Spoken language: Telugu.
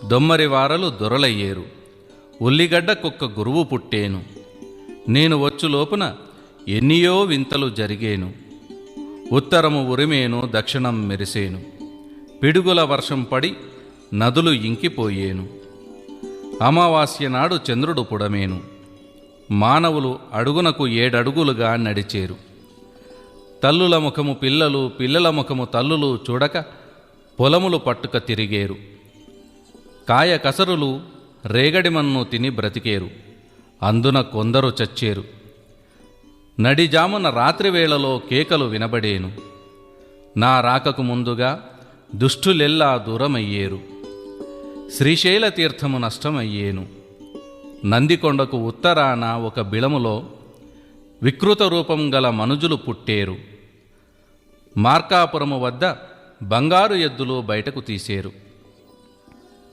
దొమ్మరివారలు దొరలయ్యేరు. ఉల్లిగడ్డ కుక్క గురువు పుట్టేను. నేను వచ్చులోపున ఎన్నియో వింతలు జరిగేను. ఉత్తరము ఉరిమేను, దక్షిణం మెరిసేను. పిడుగుల వర్షం పడి నదులు ఇంకిపోయేను. అమావాస్య నాడు చంద్రుడు పుడమేను. మానవులు అడుగునకు 7 అడుగులుగా నడిచేరు. తల్లుల ముఖము పిల్లలు, పిల్లల ముఖము తల్లులు చూడక పొలములు పట్టుక తిరిగేరు. కాయ కసరులు రేగడిమన్ను తిని బ్రతికేరు. అందున కొందరు చచ్చేరు. నడిజామున రాత్రివేళలో కేకలు వినబడేను. నా రాకకు ముందుగా దుష్టులెల్లా దూరమయ్యేరు. శ్రీశైల తీర్థము నష్టమయ్యేను. నందికొండకు ఉత్తరాన ఒక బిళములో వికృత రూపం గల మనుజులు పుట్టేరు. మార్కాపురము వద్ద బంగారు ఎద్దులు బయటకు తీసేరు.